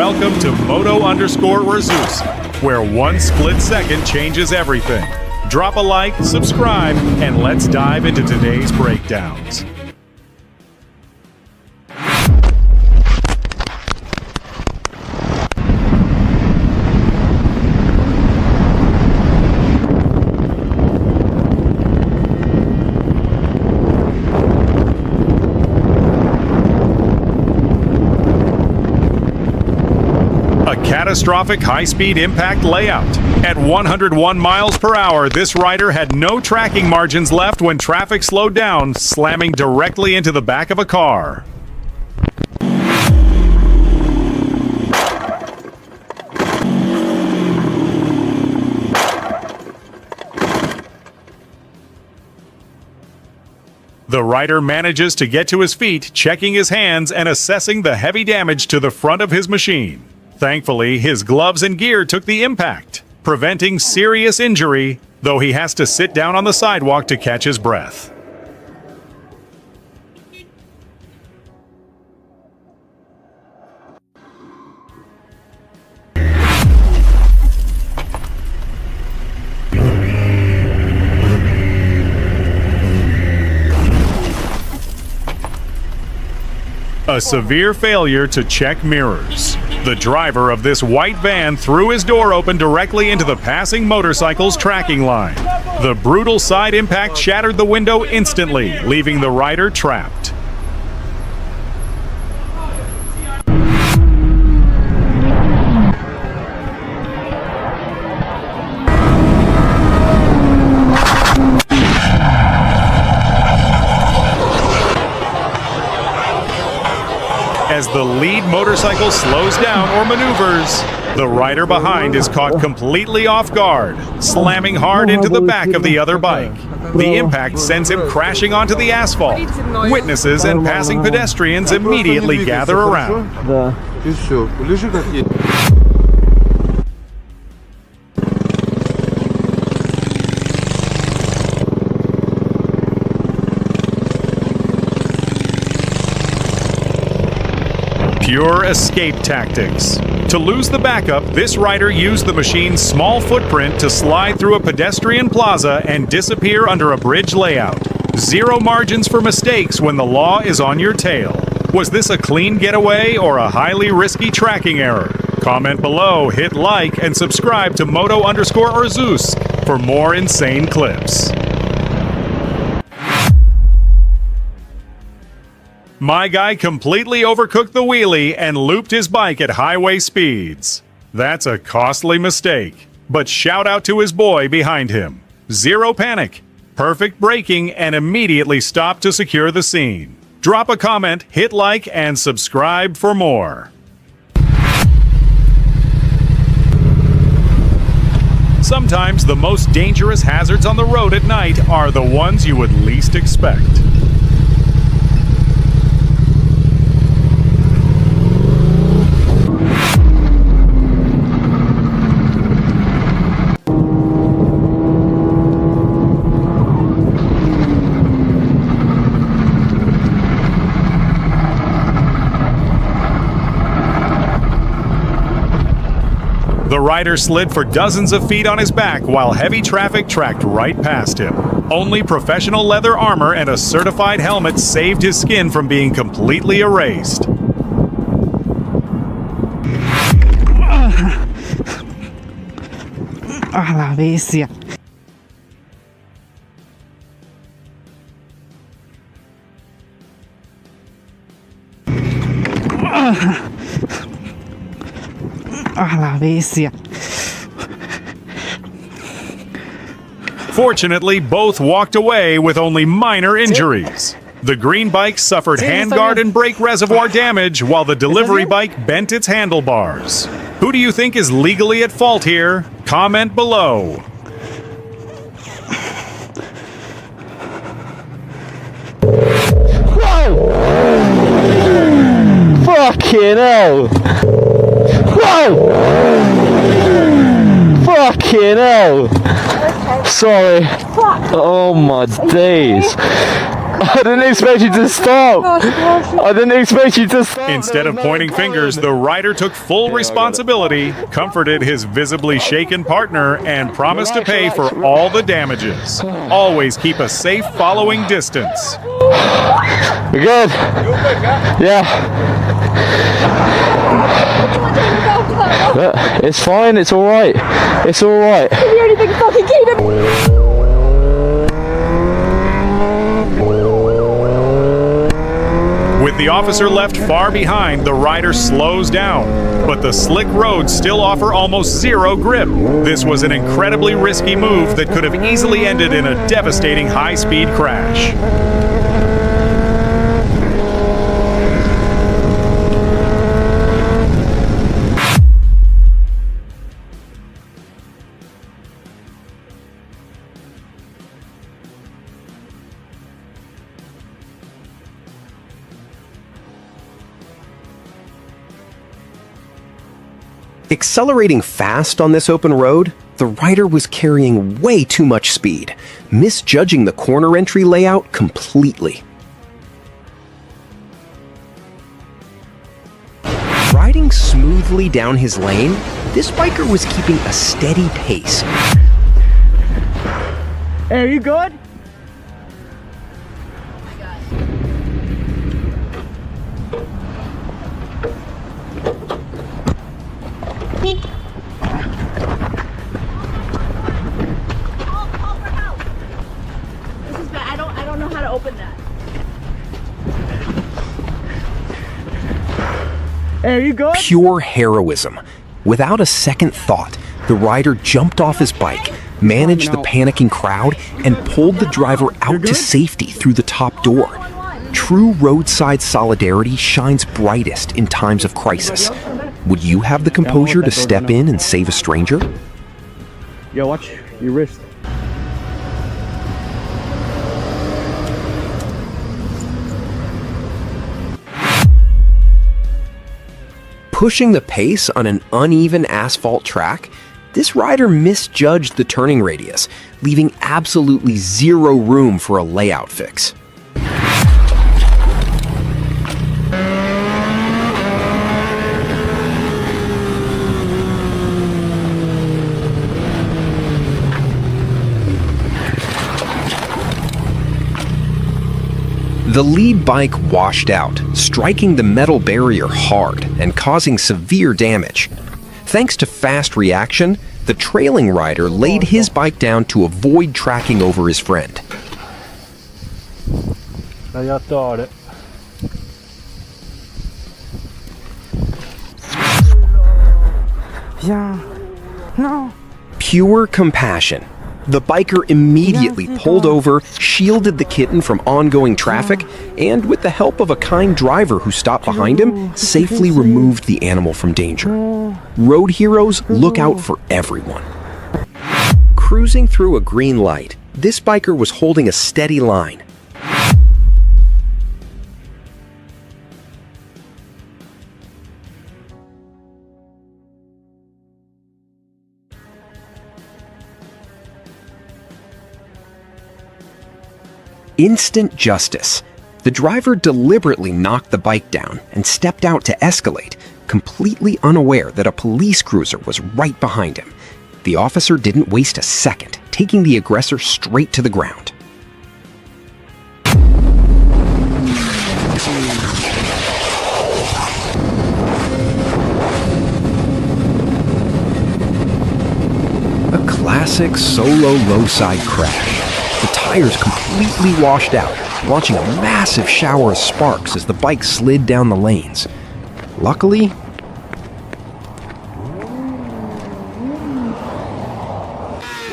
Welcome to Moto_Rezus, where one split second changes everything. Drop a like, subscribe, and let's dive into today's breakdowns. A catastrophic high-speed impact layout. At 101 miles per hour, this rider had no tracking margins left when traffic slowed down, slamming directly into the back of a car. The rider manages to get to his feet, checking his hands and assessing the heavy damage to the front of his machine. Thankfully, his gloves and gear took the impact, preventing serious injury, though he has to sit down on the sidewalk to catch his breath. A severe failure to check mirrors. The driver of this white van threw his door open directly into the passing motorcycle's tracking line. The brutal side impact shattered the window instantly, leaving the rider trapped. As the lead motorcycle slows down or maneuvers, the rider behind is caught completely off guard, slamming hard into the back of the other bike. The impact sends him crashing onto the asphalt. Witnesses and passing pedestrians immediately gather around. Pure escape tactics. To lose the backup, this rider used the machine's small footprint to slide through a pedestrian plaza and disappear under a bridge layout. Zero margins for mistakes when the law is on your tail. Was this a clean getaway or a highly risky tracking error? Comment below, hit like, and subscribe to Moto_Rezus for more insane clips. My guy completely overcooked the wheelie and looped his bike at highway speeds. That's a costly mistake, but shout out to his boy behind him. Zero panic, perfect braking, and immediately stopped to secure the scene. Drop a comment, hit like, and subscribe for more. Sometimes the most dangerous hazards on the road at night are the ones you would least expect. The rider slid for dozens of feet on his back while heavy traffic tracked right past him. Only professional leather armor and a certified helmet saved his skin from being completely erased. A la bestia. A la bestia. Fortunately, both walked away with only minor injuries. The green bike suffered handguard and brake reservoir damage, while the delivery bike bent its handlebars. Who do you think is legally at fault here? Comment below. Fucking hell! Whoa! Fucking hell! Okay. Sorry. Fuck. Oh my days. I didn't expect you to stop. I didn't expect you to stop. Instead of pointing fingers, the rider took full responsibility, comforted his visibly shaken partner, and promised to pay for all the damages. Always keep a safe following distance. We're good. Yeah. It's fine. It's all right. It's all right. Can you hear anything? Fucking keep it. With the officer left far behind, the rider slows down, but the slick roads still offer almost zero grip. This was an incredibly risky move that could have easily ended in a devastating high-speed crash. Accelerating fast on this open road, the rider was carrying way too much speed, misjudging the corner entry layout completely. Riding smoothly down his lane, this biker was keeping a steady pace. Hey, are you good? I don't know how to open that. Hey, are you good? Pure heroism. Without a second thought, the rider jumped off his bike, managed the panicking crowd, and pulled the driver out to safety through the top door. True roadside solidarity shines brightest in times of crisis. Would you have the composure to step in and save a stranger? Yo, watch your wrist. Pushing the pace on an uneven asphalt track, this rider misjudged the turning radius, leaving absolutely zero room for a layout fix. The lead bike washed out, striking the metal barrier hard and causing severe damage. Thanks to fast reaction, the trailing rider laid his bike down to avoid tracking over his friend. Jag tar det. Yeah. No. Pure compassion. The biker immediately pulled over, shielded the kitten from ongoing traffic, and with the help of a kind driver who stopped behind him, safely removed the animal from danger. Road heroes look out for everyone. Cruising through a green light, this biker was holding a steady line. Instant justice. The driver deliberately knocked the bike down and stepped out to escalate, completely unaware that a police cruiser was right behind him. The officer didn't waste a second, taking the aggressor straight to the ground. A classic solo low-side crash. The tires completely washed out, launching a massive shower of sparks as the bike slid down the lanes. Luckily,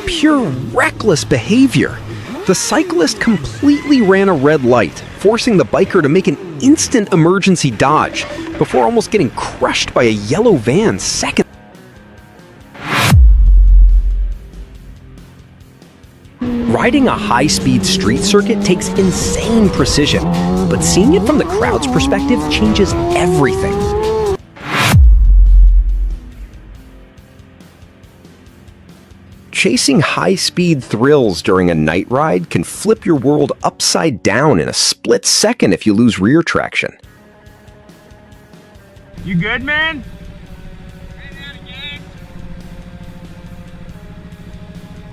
pure reckless behavior. The cyclist completely ran a red light, forcing the biker to make an instant emergency dodge before almost getting crushed by a yellow van seconds. Riding a high-speed street circuit takes insane precision, but seeing it from the crowd's perspective changes everything. Chasing high-speed thrills during a night ride can flip your world upside down in a split second if you lose rear traction. You good, man?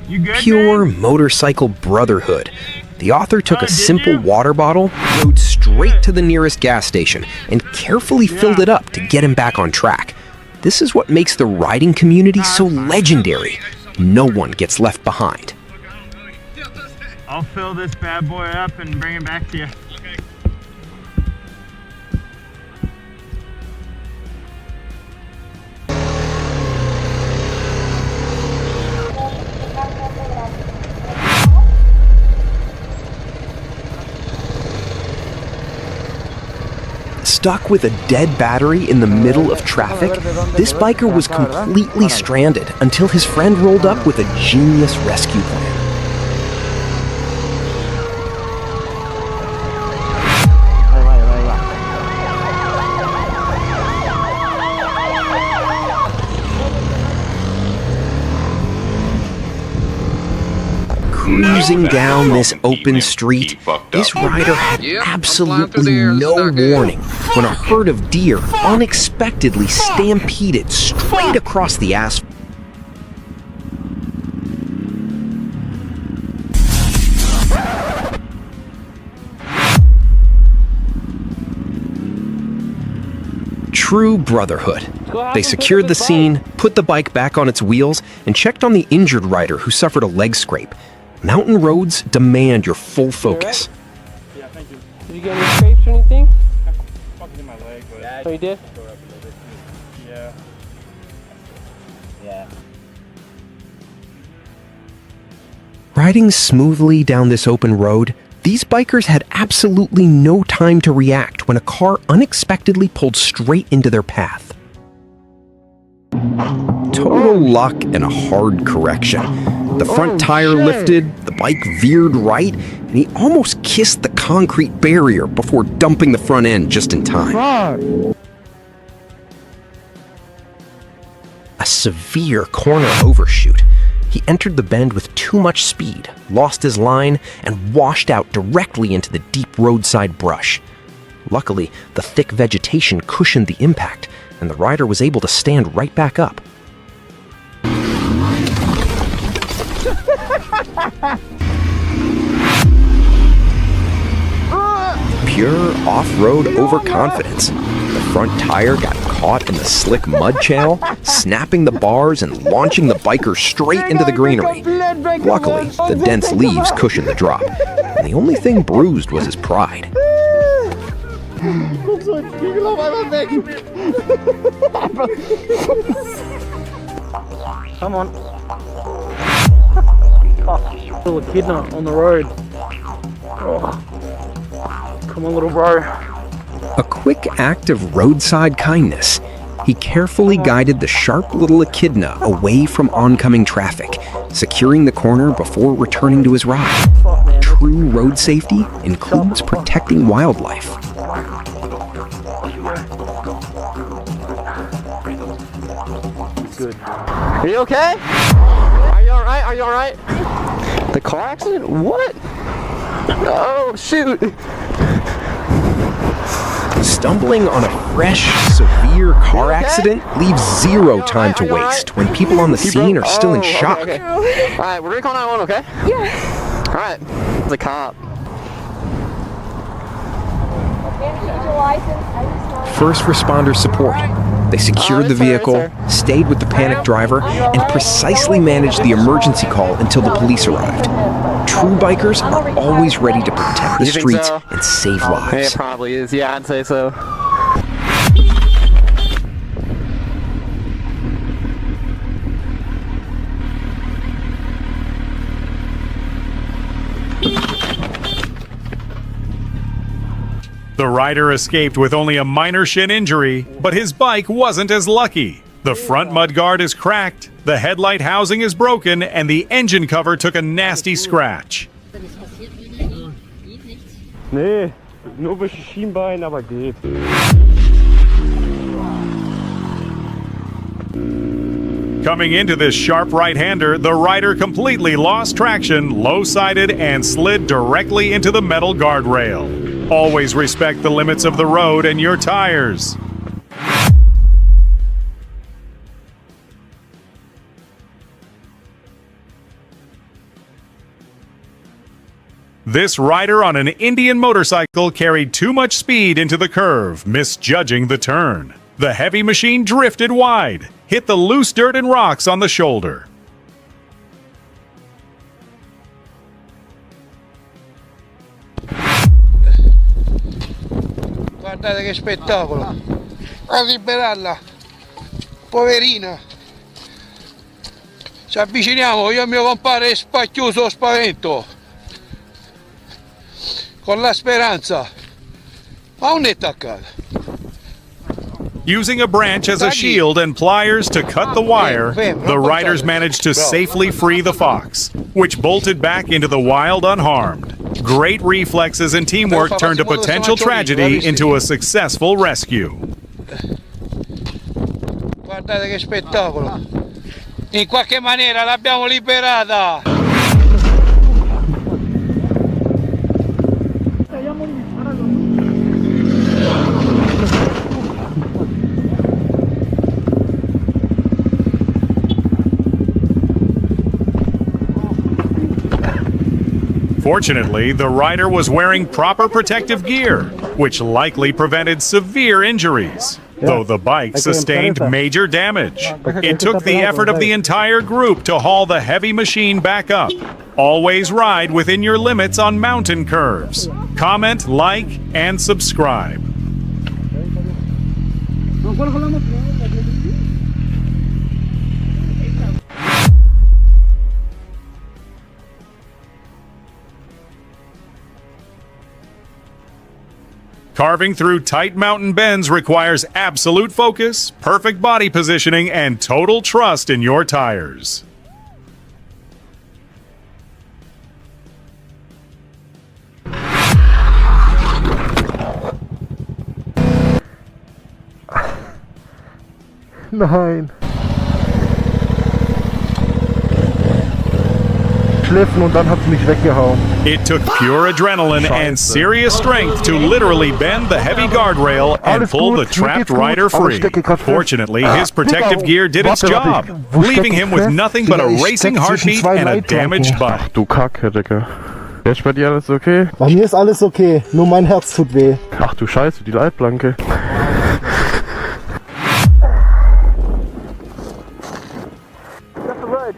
You good, Pure man? motorcycle brotherhood. The author took a simple water bottle, rode straight to the nearest gas station, and carefully filled it up to get him back on track. This is what makes the riding community so legendary. No one gets left behind. I'll fill this bad boy up and bring it back to you. Stuck with a dead battery in the middle of traffic, this biker was completely stranded until his friend rolled up with a genius rescue plan. Cruising down this open street, this rider had absolutely no warning when a herd of deer unexpectedly stampeded straight across the asphalt. True brotherhood. They secured the scene, put the bike back on its wheels, and checked on the injured rider who suffered a leg scrape. Mountain roads demand your full focus. Yeah, thank you. Did you get any scrapes or anything? Fucking in my leg, but Oh, you did? yeah. Yeah. Riding smoothly down this open road, these bikers had absolutely no time to react when a car unexpectedly pulled straight into their path. Total luck and a hard correction. The front tire lifted, the bike veered right, and he almost kissed the concrete barrier before dumping the front end just in time. A severe corner overshoot. He entered the bend with too much speed, lost his line, and washed out directly into the deep roadside brush. Luckily, the thick vegetation cushioned the impact, and the rider was able to stand right back up. Pure off-road overconfidence. The front tire got caught in the slick mud channel, snapping the bars and launching the biker straight into the greenery. Luckily, the dense leaves cushioned the drop, and the only thing bruised was his pride. Come on. Oh, little echidna on the road. Oh. Come on, little bro. A quick act of roadside kindness. He carefully guided the sharp little echidna away from oncoming traffic, securing the corner before returning to his ride. True road safety includes protecting wildlife. Good. Are you okay? Are you alright? Are you alright? The car accident? What? Oh, shoot. Stumbling on a fresh, severe car accident leaves zero time to waste when people on the scene are still in shock. Okay. Alright, we're gonna call 911, okay? Yeah. Alright. The cop. First responder support. They secured the vehicle, stayed with the panicked driver, and precisely managed the emergency call until the police arrived. True bikers are always ready to protect the streets and save Yeah, lives. it probably is. Yeah, I'd say so. The rider escaped with only a minor shin injury, but his bike wasn't as lucky. The front mudguard is cracked, the headlight housing is broken, and the engine cover took a nasty scratch. Nee, nur ein Schienbein, aber geht. Coming into this sharp right-hander, the rider completely lost traction, low-sided, and slid directly into the metal guardrail. Always respect the limits of the road and your tires. This rider on an Indian motorcycle carried too much speed into the curve, misjudging the turn. The heavy machine drifted wide, hit the loose dirt and rocks on the shoulder. Guardate che spettacolo! A liberarla! Poverina! Ci avviciniamo, io e mio compare spacchiuso spavento! Con la speranza! Ma non è attaccata! Using a branch as a shield and pliers to cut the wire, the riders managed to safely free the fox, which bolted back into the wild unharmed. Great reflexes and teamwork turned a potential tragedy into a successful rescue. Guardate che spettacolo! In qualche maniera l'abbiamo liberata! Fortunately, the rider was wearing proper protective gear, which likely prevented severe injuries, though the bike sustained major damage. It took the effort of the entire group to haul the heavy machine back up. Always ride within your limits on mountain curves. Comment, like, and subscribe. Carving through tight mountain bends requires absolute focus, perfect body positioning, and total trust in your tires. Nein. Schliffen und dann hat es mich weggehauen. It took pure adrenaline and serious strength to literally bend the heavy guardrail and pull the trapped rider free. Fortunately, his protective gear did its job, leaving him with nothing but a racing heartbeat and a damaged bike. Du Kacke, Digga. Ist bei dir alles okay? Bei mir ist alles okay, nur mein Herz tut weh. Ach du Scheiße, die Leitplanke. Off the road.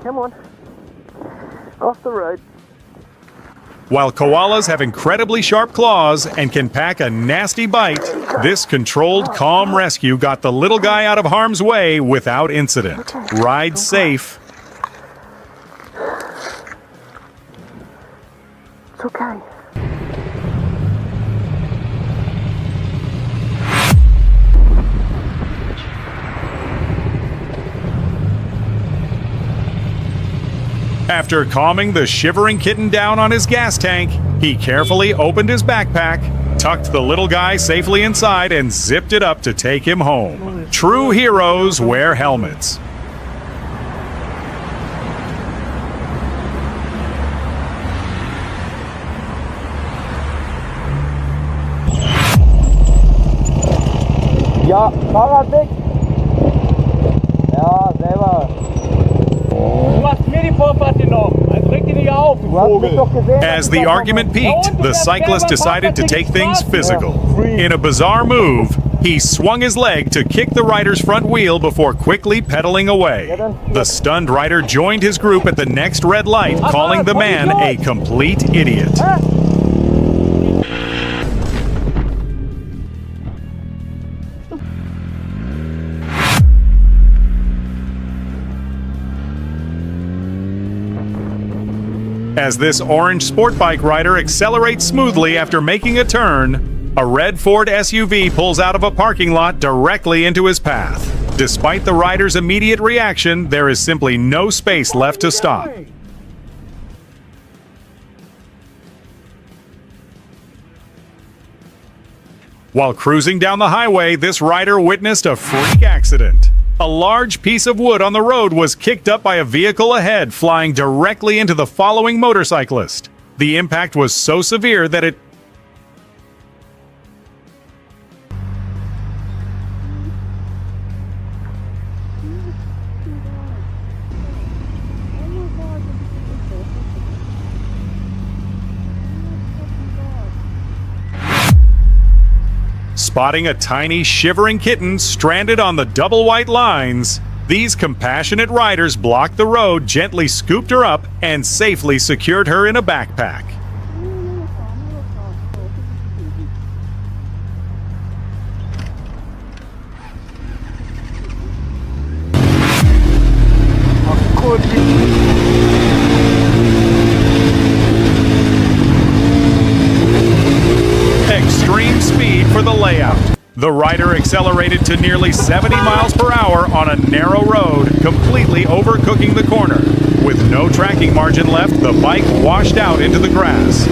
Come on. Off the road. While koalas have incredibly sharp claws and can pack a nasty bite, this controlled, calm rescue got the little guy out of harm's way without incident. Ride safe. It's okay. After calming the shivering kitten down on his gas tank, he carefully opened his backpack, tucked the little guy safely inside, and zipped it up to take him home. True heroes wear helmets. Ja, Fahrrad weg! Ja, selber. Du machst mir die Vorfahrt genommen. Also reg dich nicht auf, du Vogel. As the argument peaked, the cyclist decided to take things physical. In a bizarre move, he swung his leg to kick the rider's front wheel before quickly pedaling away. The stunned rider joined his group at the next red light, calling the man a complete idiot. As this orange sport bike rider accelerates smoothly after making a turn, a red Ford SUV pulls out of a parking lot directly into his path. Despite the rider's immediate reaction, there is simply no space left to stop. While cruising down the highway, this rider witnessed a freak accident. A large piece of wood on the road was kicked up by a vehicle ahead, flying directly into the following motorcyclist. The impact was so severe that it Spotting a tiny, shivering kitten stranded on the double white lines, these compassionate riders blocked the road, gently scooped her up, and safely secured her in a backpack. Extreme speed for the layout. The rider accelerated to nearly 70 miles per hour on a narrow road, completely overcooking the corner. With no tracking margin left, the bike washed out into the grass.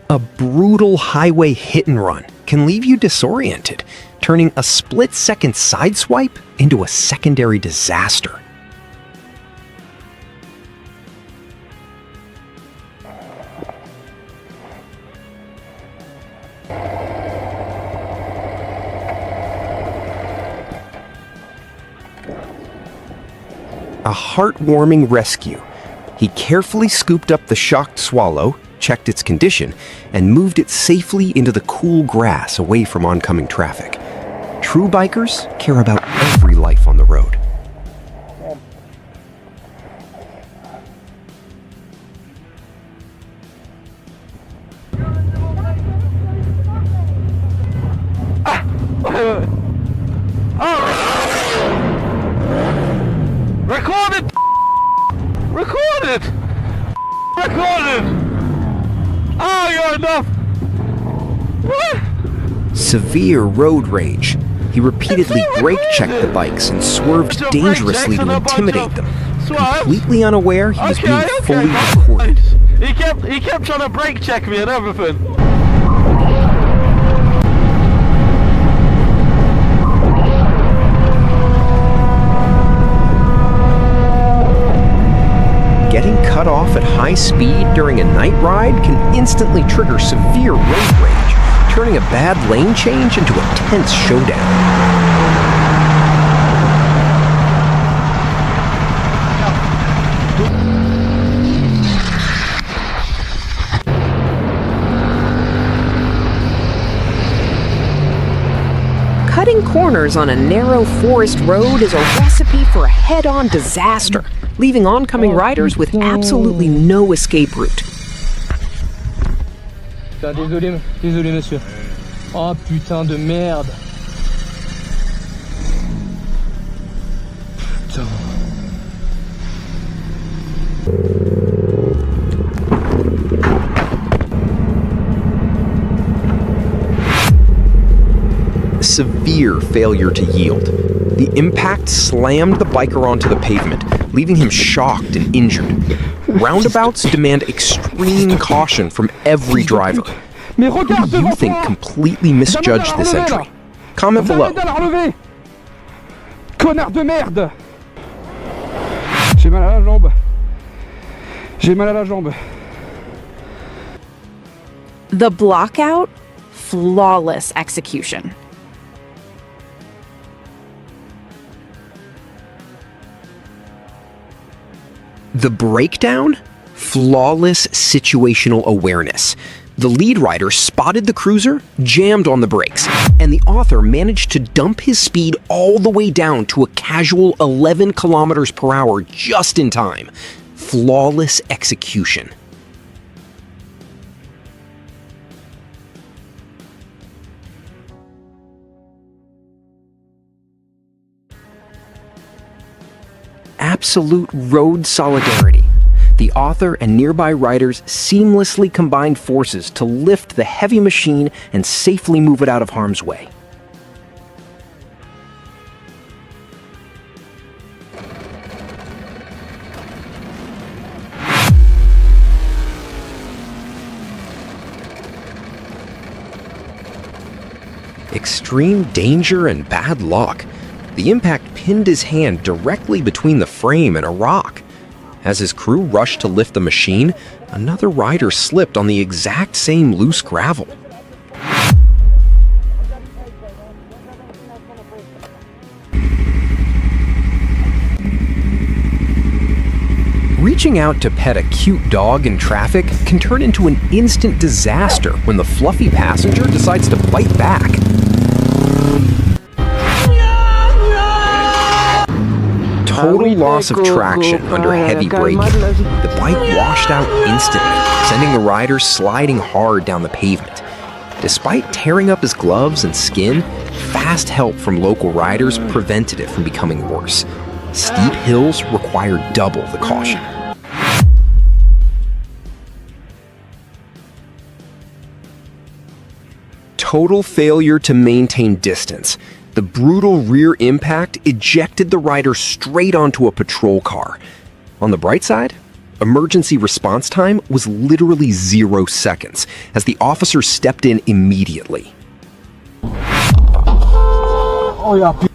A brutal highway hit and run can leave you disoriented, turning a split-second sideswipe into a secondary disaster. A heartwarming rescue. He carefully scooped up the shocked swallow, checked its condition, and moved it safely into the cool grass away from oncoming traffic. True bikers care about every life on the road. Record it! Record it! Record it! Oh, you're enough! What? Severe road rage. He repeatedly brake-checked the bikes and swerved dangerously to intimidate them, completely unaware he was being fully recorded. He kept trying to brake check me and everything. Getting cut off at high speed during a night ride can instantly trigger severe road rage, turning a bad lane change into a tense showdown. Cutting corners on a narrow forest road is a recipe for a head-on disaster, leaving oncoming riders with absolutely no escape route. Désolé monsieur. Oh putain de merde. Putain. Severe failure to yield. The impact slammed the biker onto the pavement, leaving him shocked and injured. Roundabouts demand extreme caution from every driver. Who do you think completely misjudged this entry? Comment below. Connard de merde. J'ai mal à la jambe. J'ai mal à la jambe. The blockout, flawless execution. The breakdown? Flawless situational awareness. The lead rider spotted the cruiser, jammed on the brakes, and the author managed to dump his speed all the way down to a casual 11 kilometers per hour just in time. Flawless execution. Absolute road solidarity. The author and nearby riders seamlessly combined forces to lift the heavy machine and safely move it out of harm's way. Extreme danger and bad luck. The impact pinned his hand directly between the frame and a rock. As his crew rushed to lift the machine, another rider slipped on the exact same loose gravel. Reaching out to pet a cute dog in traffic can turn into an instant disaster when the fluffy passenger decides to bite back. Total loss of traction under heavy braking. The bike washed out instantly, sending the rider sliding hard down the pavement. Despite tearing up his gloves and skin, fast help from local riders prevented it from becoming worse. Steep hills require double the caution. Total failure to maintain distance. The brutal rear impact ejected the rider straight onto a patrol car. On the bright side, emergency response time was literally 0 seconds, as the officer stepped in immediately. Oh yeah.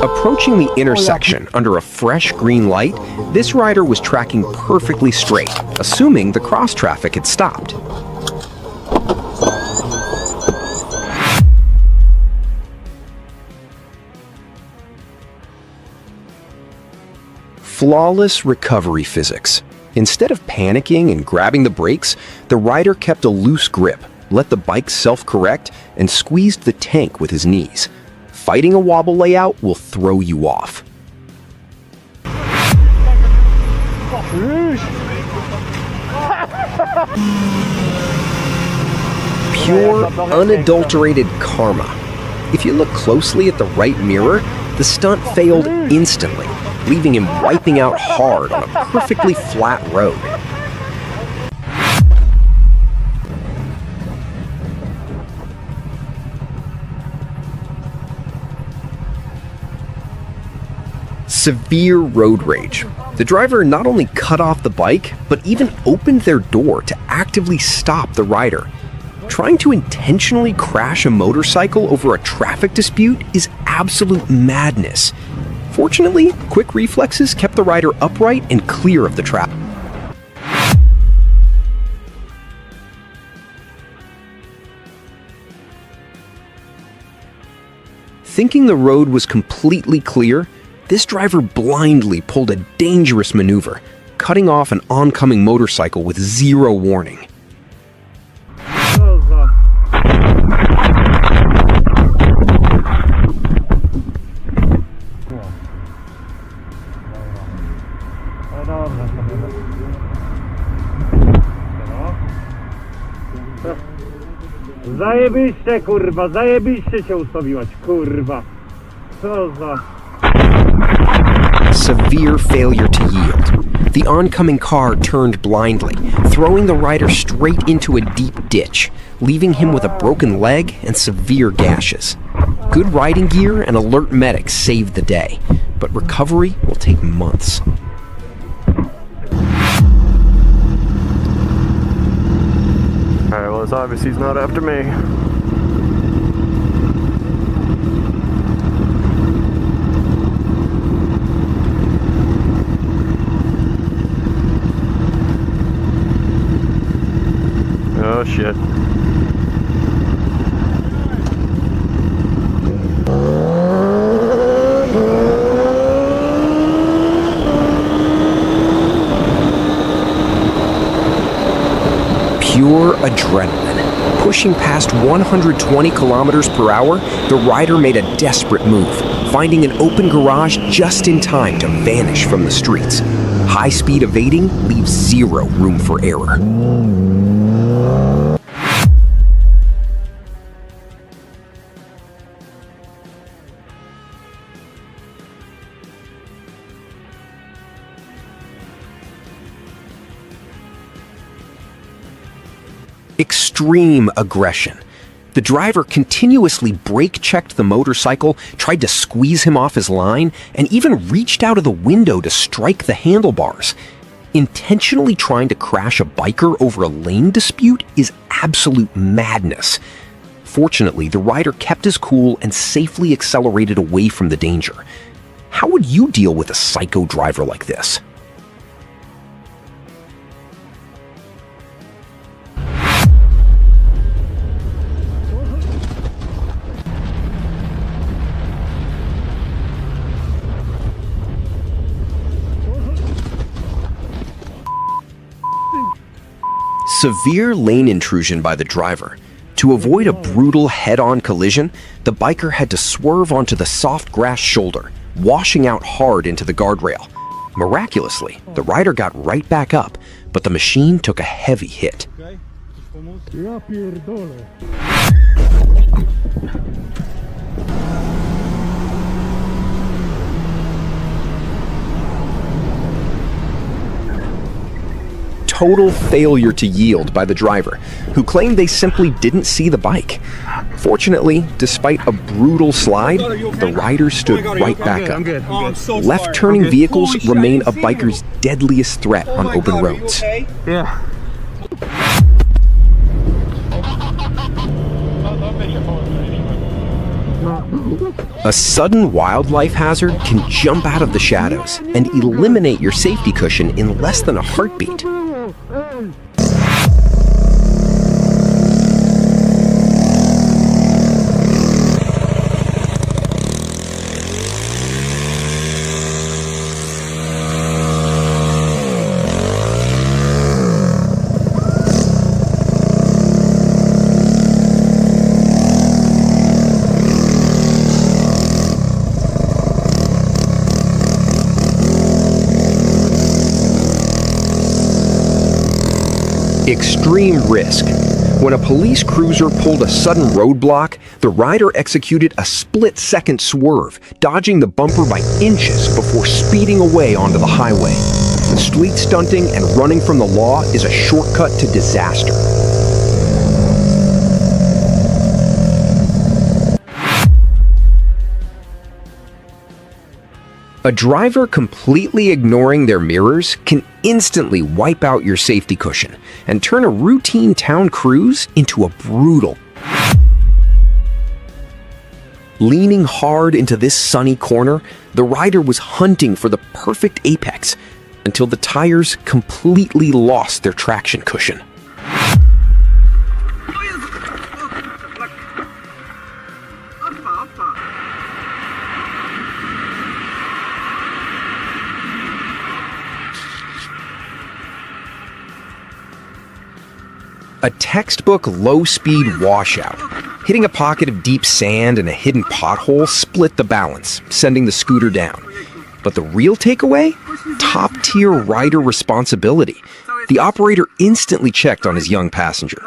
Approaching the intersection under a fresh green light, this rider was tracking perfectly straight, assuming the cross traffic had stopped. Flawless recovery physics. Instead of panicking and grabbing the brakes, the rider kept a loose grip, let the bike self-correct, and squeezed the tank with his knees. Fighting a wobble layout will throw you off. Pure, unadulterated karma. If you look closely at the right mirror, the stunt failed instantly, leaving him wiping out hard on a perfectly flat road. Severe road rage. The driver not only cut off the bike, but even opened their door to actively stop the rider. Trying to intentionally crash a motorcycle over a traffic dispute is absolute madness. Fortunately, quick reflexes kept the rider upright and clear of the trap. Thinking the road was completely clear, this driver blindly pulled a dangerous maneuver, cutting off an oncoming motorcycle with 0 warning. Zajebiście, kurwa, zajebiście się ustawiłaś, kurwa. Co za... Severe failure to yield. The oncoming car turned blindly, throwing the rider straight into a deep ditch, leaving him with a broken leg and severe gashes. Good riding gear and alert medics saved the day, but recovery will take months. Alright, well, it's obvious he's not after me. Oh shit. Pure adrenaline. Pushing past 120 kilometers per hour, the rider made a desperate move, finding an open garage just in time to vanish from the streets. High-speed evading leaves 0 room for error. Extreme aggression. The driver continuously brake-checked the motorcycle, tried to squeeze him off his line, and even reached out of the window to strike the handlebars. Intentionally trying to crash a biker over a lane dispute is absolute madness. Fortunately, the rider kept his cool and safely accelerated away from the danger. How would you deal with a psycho driver like this? Severe lane intrusion by the driver. To avoid a brutal head-on collision, the biker had to swerve onto the soft grass shoulder, washing out hard into the guardrail. Miraculously, the rider got right back up, but the machine took a heavy hit. Total failure to yield by the driver, who claimed they simply didn't see the bike. Fortunately, despite a brutal slide, the rider stood right back up. Left-turning vehicles remain a biker's deadliest threat on open roads. Yeah. A sudden wildlife hazard can jump out of the shadows and eliminate your safety cushion in less than a heartbeat. Extreme risk. When a police cruiser pulled a sudden roadblock, the rider executed a split-second swerve, dodging the bumper by inches before speeding away onto the highway. Street stunting and running from the law is a shortcut to disaster. A driver completely ignoring their mirrors can instantly wipe out your safety cushion and turn a routine town cruise into a brutal. Leaning hard into this sunny corner, the rider was hunting for the perfect apex until the tires completely lost their traction cushion. A textbook low-speed washout. Hitting a pocket of deep sand and a hidden pothole split the balance, sending the scooter down. But the real takeaway? Top-tier rider responsibility. The operator instantly checked on his young passenger,